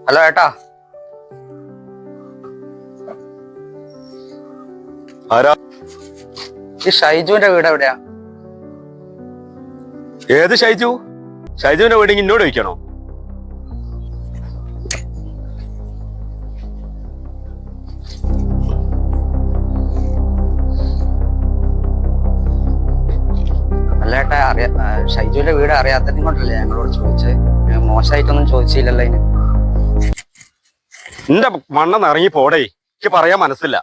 Hello ഏട്ടാ. ആരാ? ഈ ഷൈജുവിന്റെ വീട് എവിടെയാ? ഏത് ഷൈജു? ഷൈജുവിന്റെ വീട് എന്നോട് ചോദിക്കണോ? അല്ല ഏട്ടാ, ഷൈജുവിന്റെ വീട് അറിയാത്തതിനെ കൊണ്ടല്ലേ ഞങ്ങളോട് ചോദിച്ചത്. മോശമായിട്ടൊന്നും ചോദിച്ചില്ലല്ലോ അതിന്. നിന്റെ മണ്ണെന്ന് ഇറങ്ങി പോടേ, എനിക്ക് പറയാൻ മനസ്സില്ല.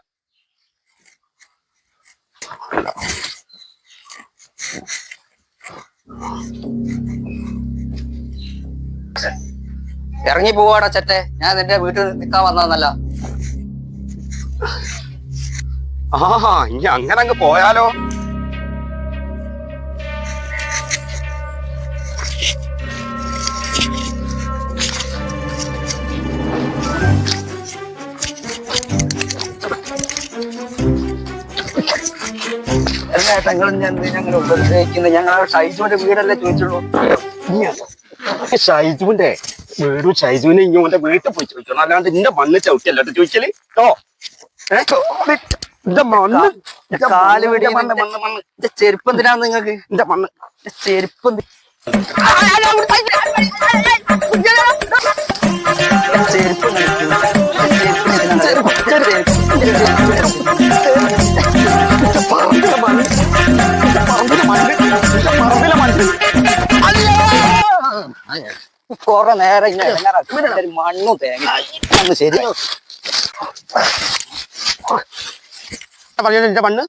ഇറങ്ങി പോവാടാ ചെറ്റെ. ഞാൻ നിന്റെ വീട്ടിൽ നിൽക്കാൻ വന്നതല്ല. ഇനി അങ്ങനെ അങ്ങ് പോയാലോ? ഞങ്ങൾ ഉപദ്രവിക്കുന്നത്? ഞങ്ങൾ ഷൈജുവിന്റെ വീടല്ലേ ചോദിച്ചുള്ളൂ. ഷൈജുവിന്റെ വീടും ഷൈജുവിനെ ഇങ്ങോട്ട് വീട്ടിൽ പോയി ചോദിക്കണം, അല്ലാണ്ട് എന്റെ മണ്ണ് ചവിട്ടിയല്ലോ ചോദിക്കല്. ചെരുപ്പ് എന്തിനാണ് നിങ്ങൾക്ക്? എന്റെ മണ്ണ് ചെരുപ്പ് കൊറേ നേരം മണ്ണും തേങ്ങ ശരി. എന്റെ മണ്ണ്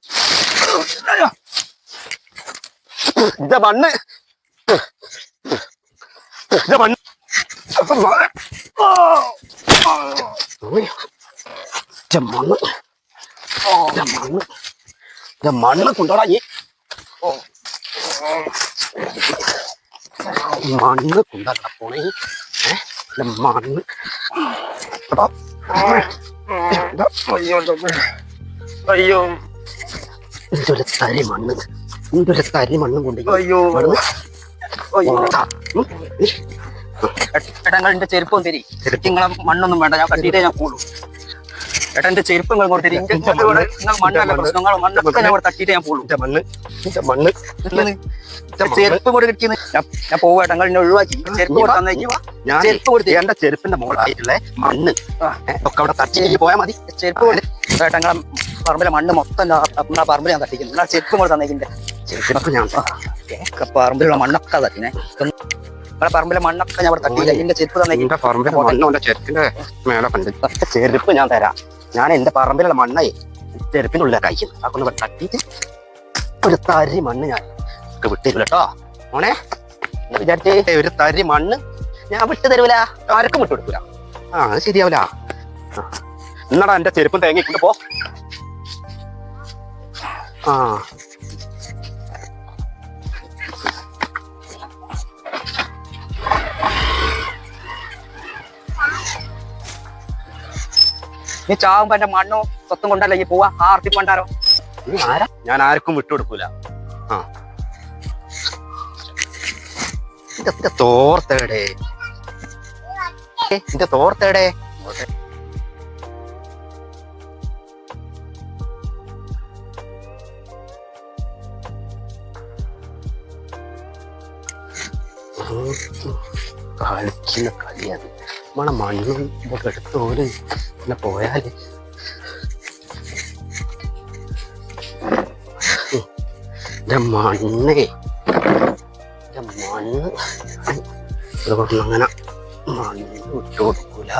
എന്റെ മണ്ണ് എന്റെ മണ്ണ് മണ്ണ് കൊണ്ടോടാ ഈ മണ്ണ് കൊണ്ടാ പോണേ. മണ്ണ് അയ്യോ, എന്തൊരു തരി മണ്ണ്, എന്തൊരു തരി മണ്ണും കൊണ്ട്. അയ്യോ ഏട്ടാ, നിങ്ങൾ എന്റെ ചെരുപ്പം തരി. നിങ്ങളെ മണ്ണൊന്നും വേണ്ട, ഞാൻ കട്ടിയിട്ടേ ഞാൻ കൂടും. ഏട്ടാ, എന്റെ ചെരുപ്പ് നിങ്ങൾ കൊടുത്തരി. മണ്ണല്ല പ്രശ്നം, മണ്ണൊക്കെ ഞാൻ തട്ടിയിട്ടേ ഞാൻ പോകും. മണ്ണ് മണ്ണ് ചെരുപ്പ് കൂടെ കിട്ടിയെന്ന് ഞാൻ പോവാട്ടെ. നിങ്ങൾ എന്നെ ഒഴിവാക്കി. ചെരുപ്പ് കൊടുത്തന്നേക്ക്. ചെരുപ്പ് കൊടുത്ത് എന്റെ ചെരുപ്പിന്റെ മോളായിട്ടുള്ള മണ്ണ് ഒക്കെ അവിടെ തട്ടി പോയാൽ മതി. ചെരുപ്പ് കൊടുത്ത് ഏട്ടാ, നിങ്ങളെ പറമ്പിലെ മണ്ണ് മൊത്തം നമ്മളെ പറമ്പിൽ ഞാൻ തട്ടിക്കുന്നു. നിങ്ങളെ ചെരുപ്പ് കൂടെ തന്നേക്കിന്റെ ചെരുപ്പൊക്കെ ഞാൻ പറമ്പിലുള്ള മണ്ണൊക്കെ തട്ടിനെ. നിങ്ങളെ പറമ്പിലെ മണ്ണൊക്കെ ഞാൻ അവിടെ തട്ടിയില്ല. എന്റെ ചെരുപ്പ് തന്നേക്കിന്റെ പറമ്പിലെ മണ്ണ് ചെരുപ്പിന്റെ മേലെ കണ്ട് ചെരുപ്പ് ഞാൻ തരാം. ഞാൻ എന്റെ പറമ്പിലുള്ള മണ്ണേ ചെരുപ്പിന്റെ ഉള്ളിൽ കഴിക്കുന്നു. അതൊന്ന് തട്ടിയിട്ട് ഒരു തരി മണ്ണ് ഞാൻ വിട്ടുതരൂല കേട്ടോ മോനെ. വിചാരിച്ചേ ഒരു തരി മണ്ണ് ഞാൻ വിട്ടു തരൂല, ആർക്കും വിട്ടു കൊടുക്കൂല. അത് ശരിയാവില്ല. എന്നാടാ എന്റെ ചെരുപ്പും തേങ്ങിക്കൊണ്ട് പോ. നീ ചാവുമ്പോ എന്റെ മണ്ണോ സ്വത്തും കൊണ്ടല്ലേ ഈ പോവാ ആർത്തിപ്പണ്ടാരോ. ഞാൻ ആർക്കും വിട്ടുകൊടുക്കൂല. എന്റെ തോർത്തേടെ, എന്റെ തോർത്തേടെ. കളിക്കുന്ന കളിയത് നമ്മളെ മണ്ണും ഇതൊക്കെ എടുത്തോല് പിന്നെ പോയാല് എന്റെ മണ്ണേ, എന്റെ മണ്ണ് അതുകൊണ്ട് അങ്ങനെ മണ്ണ് വിട്ടു കൊടുക്കൂല.